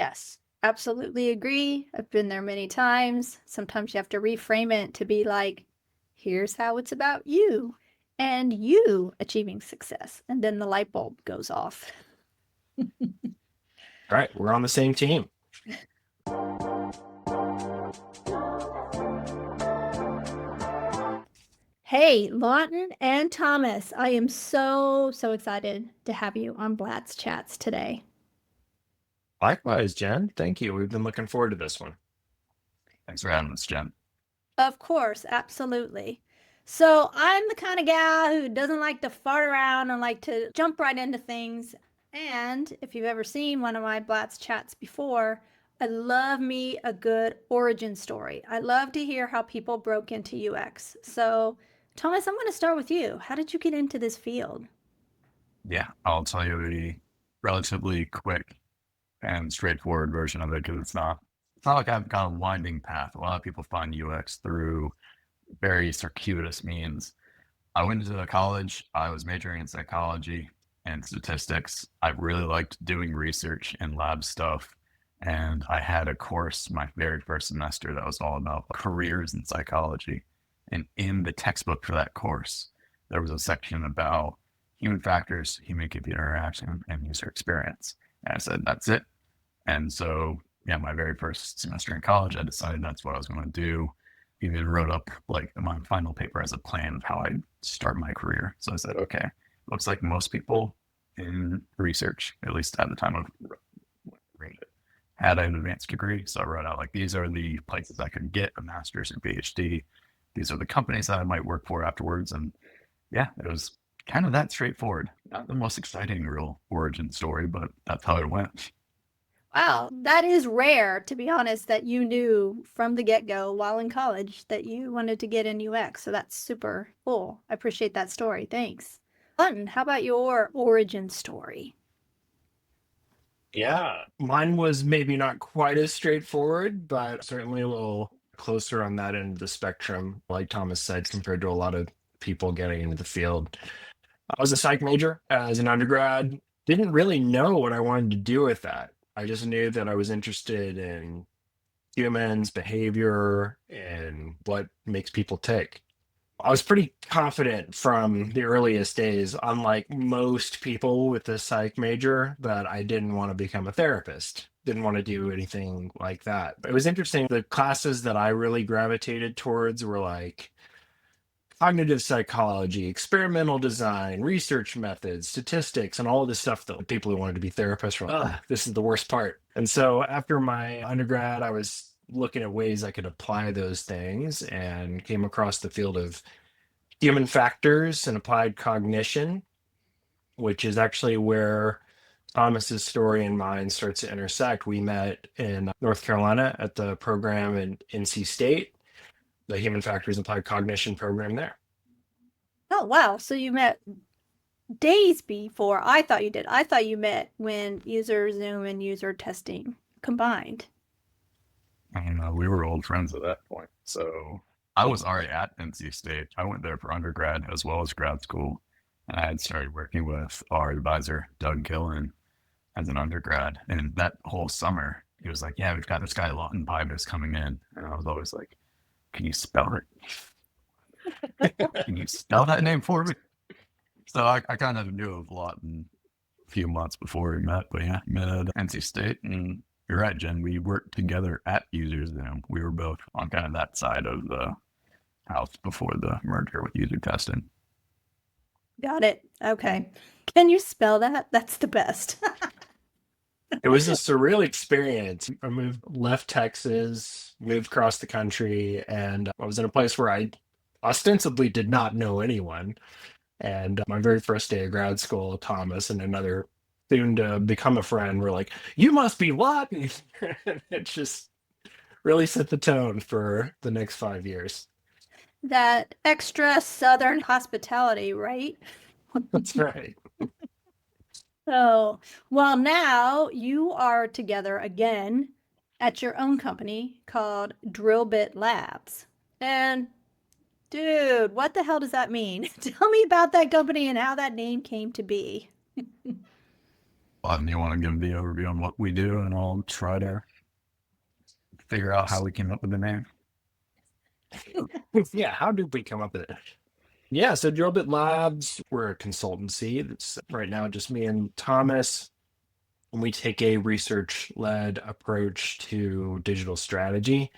Yes, absolutely agree. I've been there many times. Sometimes you have to reframe it to be like, here's how it's about you and you achieving success. And then the light bulb goes off. All right, we're on the same team. Hey, Lawton and Thomas, I am so excited to have you on BlatzChatz today. Likewise, Jen. Thank you. We've been looking forward to this one. Thanks for having us, Jen. Of course, absolutely. So I'm the kind of guy who doesn't like to fart around and like to jump right into things. And if you've ever seen one of my BlatzChatz before, I love me a good origin story. I love to hear how people broke into UX. So, Thomas, I'm going to start with you. How did you get into this field? Yeah, I'll tell you a relatively quick and straightforward version of it because it's not like I've got a winding path. A lot of people find UX through very circuitous means. I went to college. I was majoring in psychology and statistics. I really liked doing research and lab stuff. And I had a course my very first semester that was all about careers in psychology. And in the textbook for that course, there was a section about human factors, human computer interaction, and user experience. And I said, that's it. And so, yeah, my very first semester in college, I decided that's what I was going to do. Even wrote up like my final paper as a plan of how I'd start my career. So I said, okay, looks like most people in research, at least at the time of had an advanced degree. So I wrote out like, these are the places I could get a master's or PhD. These are the companies that I might work for afterwards. And yeah, it was kind of that straightforward. Not the most exciting real origin story, but that's how it went. Wow, that is rare, to be honest, that you knew from the get-go while in college that you wanted to get in UX. So that's super cool. I appreciate that story. Thanks. Lutton, how about your origin story? Yeah, mine was maybe not quite as straightforward, but certainly a little closer on that end of the spectrum, like Thomas said, compared to a lot of people getting into the field. I was a psych major as an undergrad. Didn't really know what I wanted to do with that. I just knew that I was interested in humans, behavior, and what makes people tick. I was pretty confident from the earliest days, unlike most people with a psych major, that I didn't want to become a therapist. Didn't want to do anything like that. But it was interesting. The classes that I really gravitated towards were like cognitive psychology, experimental design, research methods, statistics, and all of this stuff that people who wanted to be therapists were like, ugh, this is the worst part. And so after my undergrad, I was looking at ways I could apply those things and came across the field of human factors and applied cognition, which is actually where Thomas's story and mine starts to intersect. We met in North Carolina at the program in NC State, the Human Factors Applied Cognition program there. Oh, wow. So you met days before I thought you did. I thought you met when user Zoom and user testing combined. And we were old friends at that point. So I was already at NC State. I went there for undergrad as well as grad school. And I had started working with our advisor, Doug Gillen, as an undergrad. And that whole summer, he was like, yeah, we've got this guy, Lawton Pybus, coming in. And I was always like, can you spell it? Can you spell that name for me? So I kind of knew of Lawton a few months before we met. But yeah, met at NC State. And you're right, Jen. We worked together at Users Zoom. We were both on kind of that side of the house before the merger with user testing. Got it. Okay. Can you spell that? That's the best. It was a surreal experience. I left Texas, moved across the country, and I was in a place where I ostensibly did not know anyone. And my very first day of grad school, Thomas and another soon to become a friend were like, you must be Lawton. It just really set the tone for the next 5 years. That extra Southern hospitality, right? That's right. So, well, now you are together again at your own company called Drillbit Labs. And dude, what the hell does that mean? Tell me about that company and how that name came to be. Do you want to give the overview on what we do, and I'll try to figure out how we came up with the name? Yeah, how did we come up with it? Yeah, so Drillbit Labs, we're a consultancy. That's right now just me and Thomas. And we take a research-led approach to digital strategy.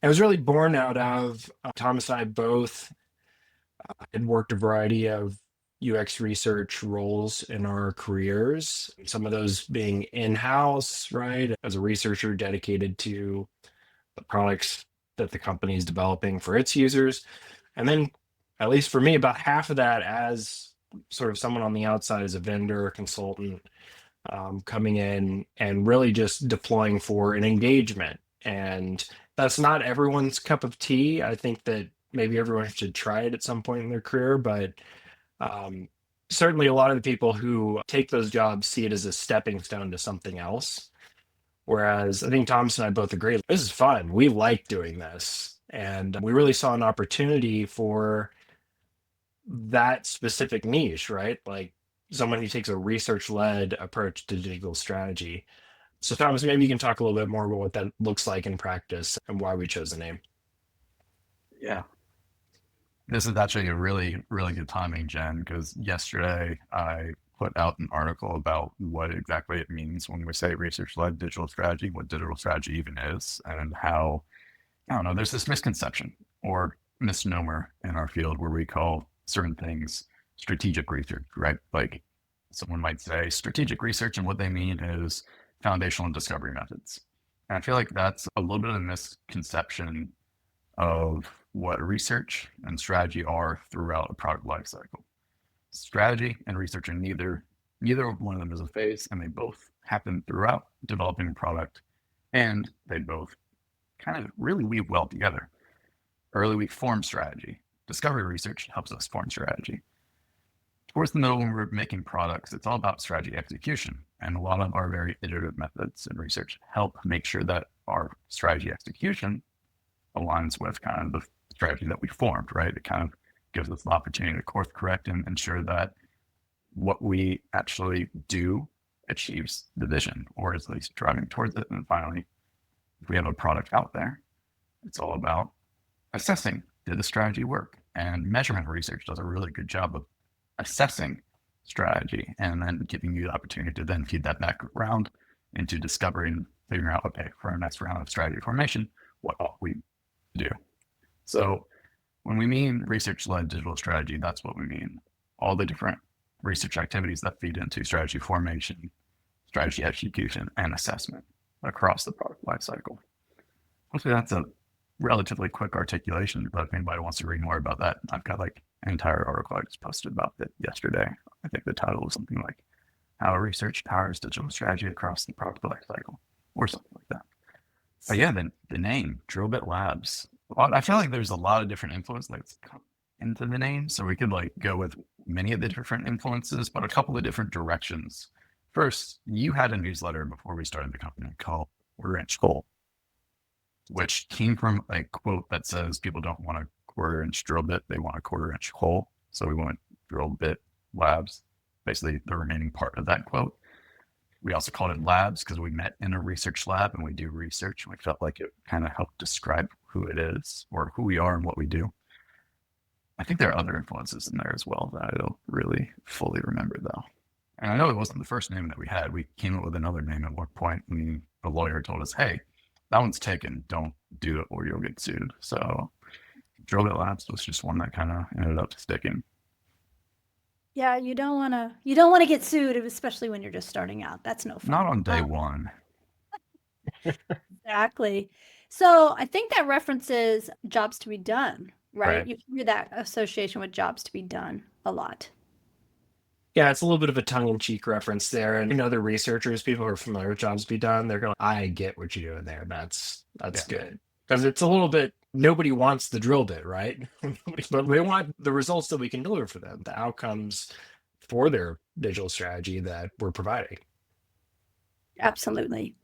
And it was really born out of Thomas and I both had worked a variety of UX research roles in our careers, some of those being in-house, right, as a researcher dedicated to the products that the company is developing for its users. And then, at least for me, about half of that as sort of someone on the outside as a vendor, consultant, coming in and really just deploying for an engagement. And that's not everyone's cup of tea. I think that maybe everyone should try it at some point in their career, but certainly a lot of the people who take those jobs see it as a stepping stone to something else. Whereas I think Thomas and I both agree, this is fun. We like doing this. And we really saw an opportunity for that specific niche, right? Like someone who takes a research-led approach to digital strategy. So Thomas, maybe you can talk a little bit more about what that looks like in practice and why we chose the name. Yeah. This is actually a really, really good timing, Jen, because yesterday I put out an article about what exactly it means when we say research-led digital strategy, what digital strategy even is, and how, I don't know, there's this misconception or misnomer in our field where we call certain things strategic research, right? Like someone might say strategic research, and what they mean is foundational discovery methods. And I feel like that's a little bit of a misconception of what research and strategy are throughout a product lifecycle. Strategy and research are neither one of them is a phase, and they both happen throughout developing a product, and they both kind of really weave well together. Early we form strategy. Discovery research helps us form strategy. Towards the middle, when we're making products, it's all about strategy execution. And a lot of our very iterative methods in research help make sure that our strategy execution aligns with kind of the strategy that we formed, right? It kind of gives us the opportunity to course correct and ensure that what we actually do achieves the vision, or is at least driving towards it. And finally, if we have a product out there, it's all about assessing, did the strategy work? And measurement research does a really good job of assessing strategy and then giving you the opportunity to then feed that back around into discovery and figuring out, okay, for our next round of strategy formation, what ought we do? So when we mean research-led digital strategy, that's what we mean. All the different research activities that feed into strategy formation, strategy execution, and assessment across the product lifecycle. Hopefully that's a relatively quick articulation, but if anybody wants to read more about that, I've got like an entire article I just posted about it yesterday. I think the title was something like How Research Powers Digital Strategy Across the Product Lifecycle, or something like that. But yeah, the name, Drillbit Labs. I feel like there's a lot of different influence that's come into the name, so we could like go with many of the different influences, but a couple of different directions. First, you had a newsletter before we started the company called Quarter Inch Hole, which came from a quote that says people don't want a quarter inch drill bit, they want a quarter inch hole. So we went Drill Bit Labs, basically the remaining part of that quote. We also called it labs because we met in a research lab and we do research. And we felt like it kind of helped describe who it is or who we are and what we do. I think there are other influences in there as well that I don't really fully remember though. And I know it wasn't the first name that we had. We came up with another name at one point and the lawyer told us, hey, that one's taken. Don't do it or you'll get sued. So Drillbit Labs was just one that kind of ended up sticking. Yeah, you don't want to get sued, especially when you're just starting out. That's no fun. Not on day one. Exactly. So I think that references jobs to be done, right? Right. You hear that association with jobs to be done a lot. Yeah, it's a little bit of a tongue-in-cheek reference there. And other researchers, people who are familiar with jobs to be done, they're going, I get what you're doing there. That's good. Because it's a little bit, nobody wants the drill bit, right? But they want the results that we can deliver for them, the outcomes for their digital strategy that we're providing. Absolutely.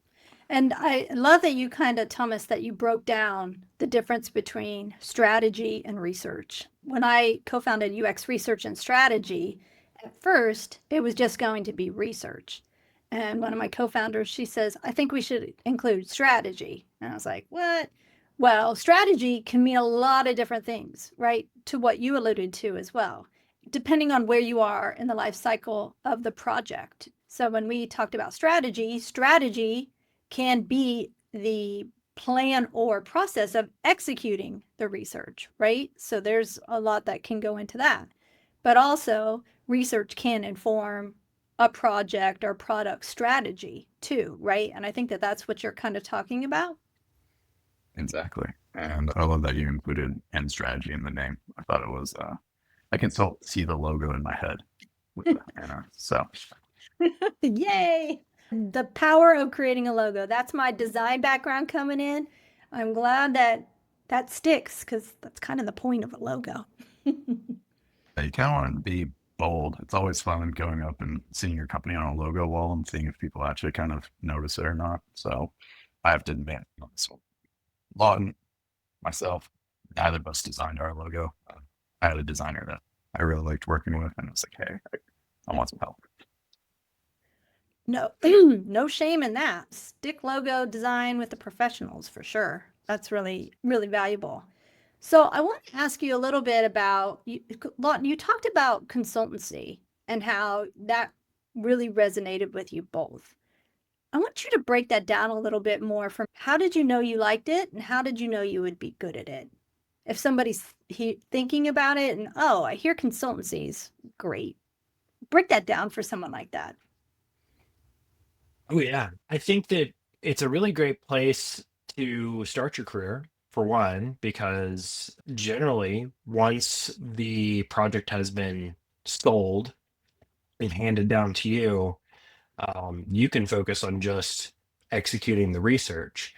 And I love that you kind of, Thomas, that you broke down the difference between strategy and research. When I co-founded UX Research and Strategy, at first, it was just going to be research. And one of my co-founders, she says, I think we should include strategy. And I was like, what? Well, strategy can mean a lot of different things, right? To what you alluded to as well, depending on where you are in the life cycle of the project. So when we talked about strategy, strategy can be the plan or process of executing the research, right? So there's a lot that can go into that. But also, research can inform a project or product strategy too, right? And I think that that's what you're kind of talking about. Exactly. And I love that you included end strategy in the name. I thought it was, I can still see the logo in my head with the banner. So, Yay! The power of creating a logo. That's my design background coming in. I'm glad that that sticks because that's kind of the point of a logo. yeah, you kind of want to be bold. It's always fun going up and seeing your company on a logo wall and seeing if people actually kind of notice it or not. So I have to admit, so Lawton, myself, neither of us designed our logo. I had a designer that I really liked working with, and I was like, hey, I want some help. No, no shame in that. Stick logo design with the professionals for sure. That's really, really valuable. So I want to ask you a little bit about Lawton, you talked about consultancy and how that really resonated with you both. I want you to break that down a little bit more from how did you know you liked it and how did you know you would be good at it? If somebody's thinking about it and, oh, I hear consultancies, great. Break that down for someone like that. Oh, yeah. I think that it's a really great place to start your career, for one, because generally, once the project has been sold and handed down to you, you can focus on just executing the research.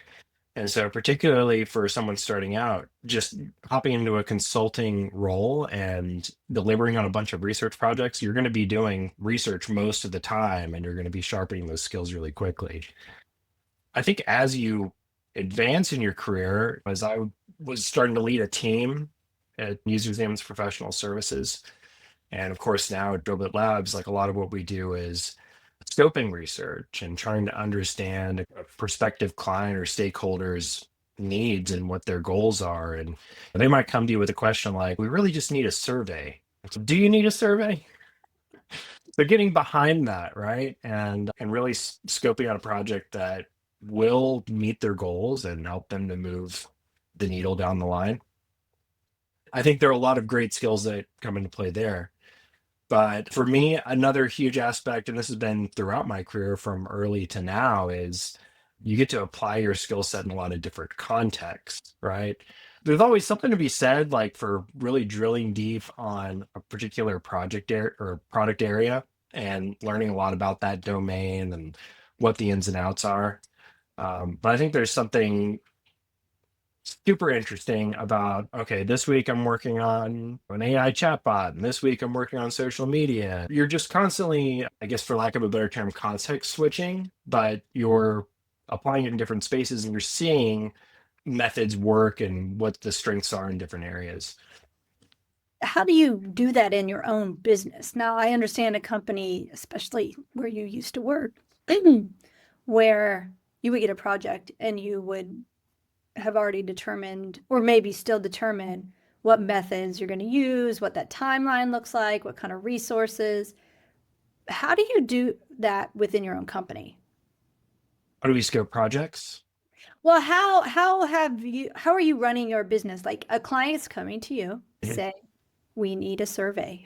And so, particularly for someone starting out, just hopping into a consulting role and delivering on a bunch of research projects, you're going to be doing research most of the time and you're going to be sharpening those skills really quickly. I think as you advance in your career, as I was starting to lead a team at User Exams Professional Services, and of course now at Drobit Labs, like a lot of what we do is scoping research and trying to understand a prospective client or stakeholders' needs and what their goals are. And they might come to you with a question like, we really just need a survey. So, do you need a survey? So getting behind that, right? And really scoping out a project that will meet their goals and help them to move the needle down the line. I think there are a lot of great skills that come into play there. But for me, another huge aspect, and this has been throughout my career from early to now, is you get to apply your skill set in a lot of different contexts, right? There's always something to be said, like for really drilling deep on a particular project or product area and learning a lot about that domain and what the ins and outs are. But I think there's something super interesting about, okay, this week I'm working on an AI chatbot, and this week I'm working on social media. You're just constantly, I guess, for lack of a better term, context switching, but you're applying it in different spaces and you're seeing methods work and what the strengths are in different areas. How do you do that in your own business? Now, I understand a company, especially where you used to work, where you would get a project and you would have already determined, or maybe still determine, what methods you're going to use, what that timeline looks like, what kind of resources. How do you do that within your own company? How do we scope projects? Well, how are you running your business? Like a client's coming to you, Mhm. say, we need a survey.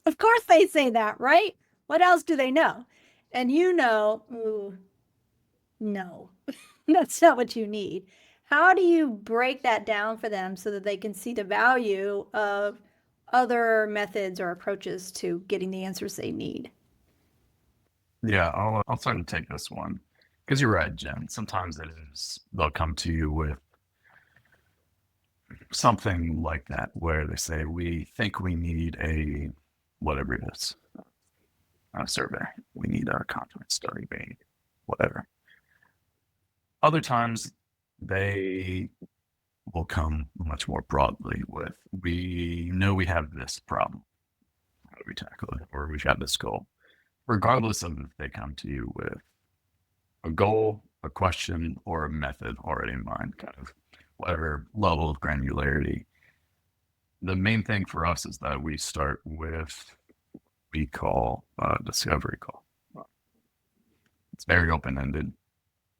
Of course they say that, right? What else do they know? And you know, ooh, no, that's not what you need. How do you break that down for them so that they can see the value of other methods or approaches to getting the answers they need? Yeah, I'll start to take this one because you're right, Jen. Sometimes it is they'll come to you with something like that where they say we think we need a whatever it is, a survey. We need a content study, whatever. Other times they will come much more broadly with we know we have this problem. How do we tackle it? Or we've got this goal. regardless of if they come to you with a goal, a question, or a method already in mind, kind of whatever level of granularity. The main thing for us is that we start with what we call a discovery call. It's very open-ended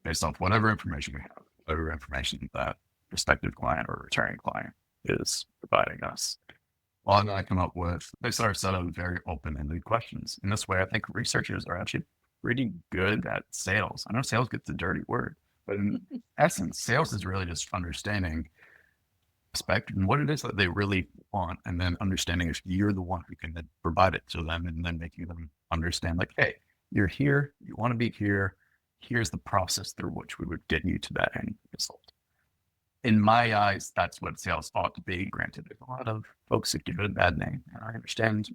based off whatever information we have, whatever information that prospective client or returning client is providing us. Well, then I come up with, they start a set of very open-ended questions. In this way, I think researchers are actually pretty good at sales. I know sales gets a dirty word, but in essence, sales is really just understanding spec and what it is that they really want, and then understanding if you're the one who can then provide it to them, and then making them understand like, hey, you're here, you want to be here, here's the process through which we would get you to that end result. In my eyes, that's what sales ought to be. Granted, there's a lot of folks that give it a bad name, and I understand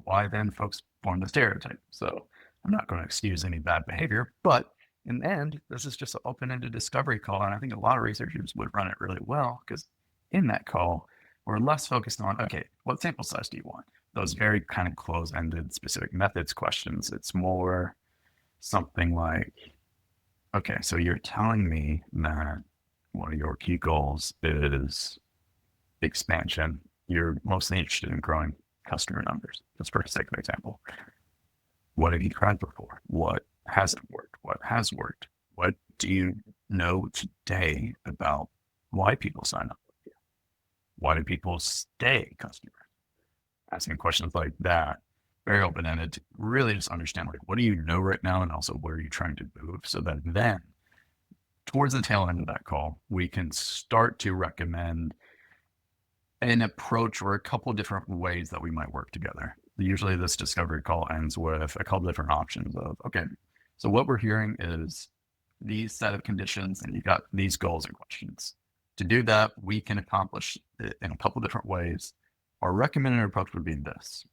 why then folks form the stereotype. So I'm not going to excuse any bad behavior, but in the end, this is just an open-ended discovery call, and I think a lot of researchers would run it really well, because in that call, we're less focused on, okay, what sample size do you want? Those very kind of close-ended specific methods questions. It's more something like, okay, so you're telling me that one of your key goals is expansion. You're mostly interested in growing customer numbers, just for the sake of example. What have you tried before? What hasn't worked? What has worked? What do you know today about why people sign up with you? Why do people stay customers? Asking questions like that, very open-ended, to really just understand, like, what do you know right now, and also where are you trying to move, so that then towards the tail end of that call, we can start to recommend an approach or a couple different ways that we might work together. Usually this discovery call ends with a couple different options of, okay, so what we're hearing is these set of conditions, and you got these goals and questions. To do that, we can accomplish it in a couple different ways. Our recommended approach would be this.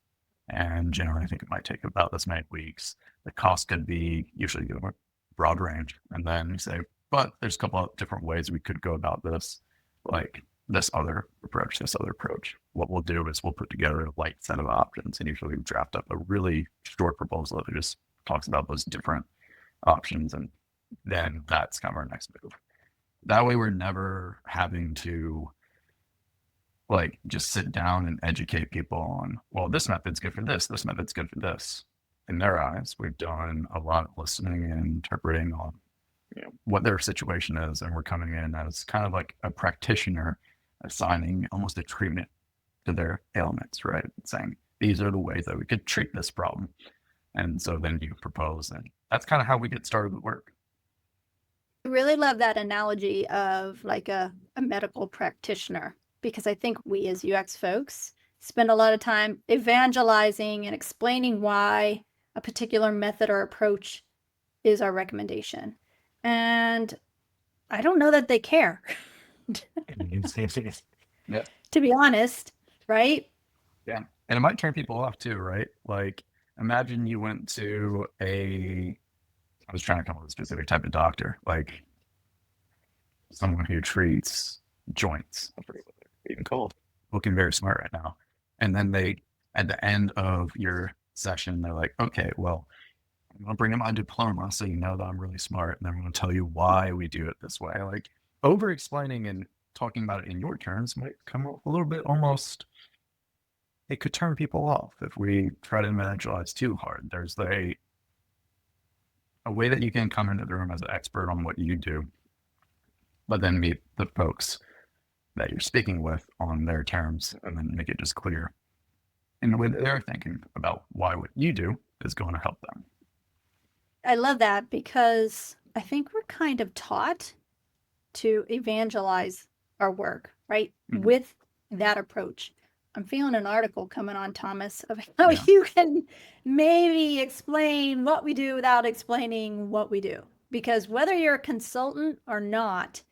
And generally, I think it might take about this many weeks. The cost could be usually a broad range. And then you say, but there's a couple of different ways we could go about this, like this other approach. What we'll do is we'll put together a light set of options, and usually we draft up a really short proposal that just talks about those different options. And then that's kind of our next move. That way we're never having to like just sit down and educate people on, well, this method's good for this method's good for this. In their eyes, we've done a lot of listening and interpreting on what their situation is, and we're coming in as kind of like a practitioner assigning almost a treatment to their ailments, right? Saying these are the ways that we could treat this problem. And so then you propose, and that's kind of how we get started with work. I really love that analogy of like a medical practitioner, because I think we as UX folks spend a lot of time evangelizing and explaining why a particular method or approach is our recommendation. And I don't know that they care. Yeah. To be honest, right? Yeah. And it might turn people off too, right? Like, imagine you went to I was trying to come up with a specific type of doctor, like someone who treats joints, even cold, looking very smart right now. And then at the end of your session, they're like, okay, well, I'm going to bring in my diploma so you know that I'm really smart. And I'm going to tell you why we do it this way. Like, over explaining and talking about it in your terms might come up a little bit almost, it could turn people off if we try to evangelize too hard. There's a way that you can come into the room as an expert on what you do, but then meet the folks that you're speaking with on their terms, and then make it just clear in the way that they're thinking about why what you do is going to help them. I love that, because I think we're kind of taught to evangelize our work, right? Mhm. With that approach. I'm feeling an article coming on, Thomas, of how you can maybe explain what we do without explaining what we do. Because whether you're a consultant or not,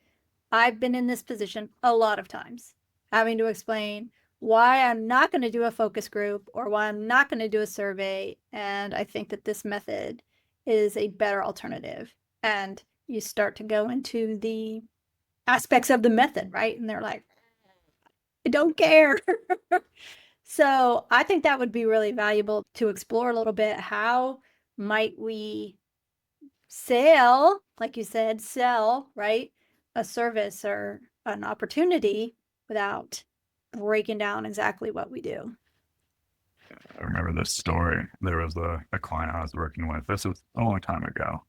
I've been in this position a lot of times, having to explain why I'm not going to do a focus group or why I'm not going to do a survey. And I think that this method is a better alternative. And you start to go into the aspects of the method, right? And they're like, I don't care. So I think that would be really valuable to explore a little bit how Might we sell, like you said, right, a service or an opportunity without breaking down exactly what we do? I remember this story. There was a client I was working with. This was a long time ago,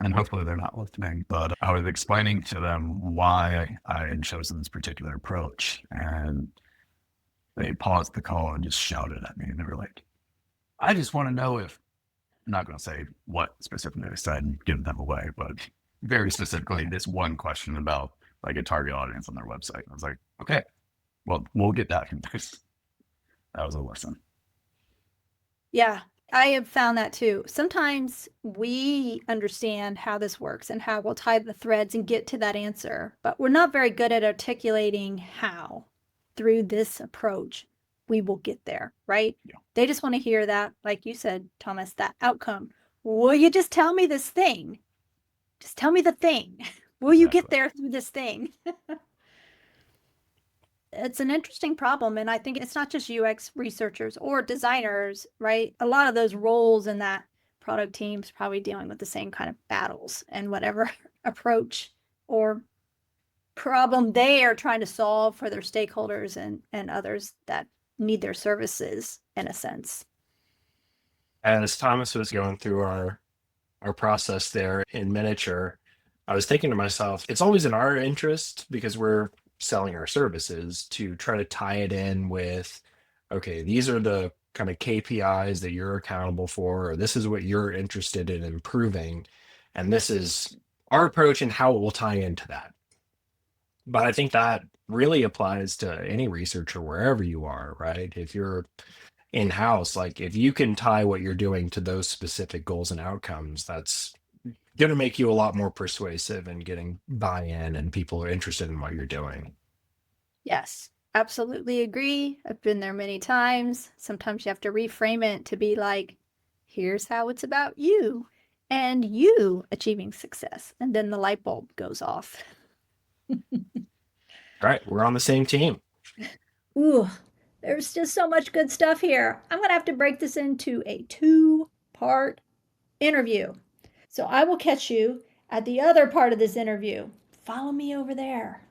and hopefully they're not listening. But I was explaining to them why I had chosen this particular approach, and they paused the call and just shouted at me. And they were like, "I just want to know if." I'm not going to say what specifically they said and give them away, but very specifically, this one question about like a target audience on their website. I was like, okay, well, we'll get that from this. That was a lesson. Yeah, I have found that too. Sometimes we understand how this works and how we'll tie the threads and get to that answer, but we're not very good at articulating how through this approach we will get there, right? Yeah. They just want to hear that, like you said, Thomas, that outcome. Will you just tell me this thing? Just tell me the thing. Will you get there through this thing? It's an interesting problem. And I think it's not just UX researchers or designers, right? A lot of those roles in that product team's probably dealing with the same kind of battles and whatever approach or problem they are trying to solve for their stakeholders and others that need their services in a sense. As Thomas was going through our process there in miniature, I was thinking to myself, it's always in our interest because we're selling our services to try to tie it in with, okay, these are the kind of KPIs that you're accountable for, or this is what you're interested in improving. And this is our approach and how it will tie into that. But I think that really applies to any researcher wherever you are, right? If you're in-house, like if you can tie what you're doing to those specific goals and outcomes, that's going to make you a lot more persuasive in getting buy-in and people are interested in what you're doing. Yes, absolutely agree. I've been there many times. Sometimes you have to reframe it to be like, here's how it's about you and you achieving success. And then the light bulb goes off. All right, we're on the same team. Ooh, there's just so much good stuff here. I'm going to have to break this into a 2-part interview. So I will catch you at the other part of this interview. Follow me over there.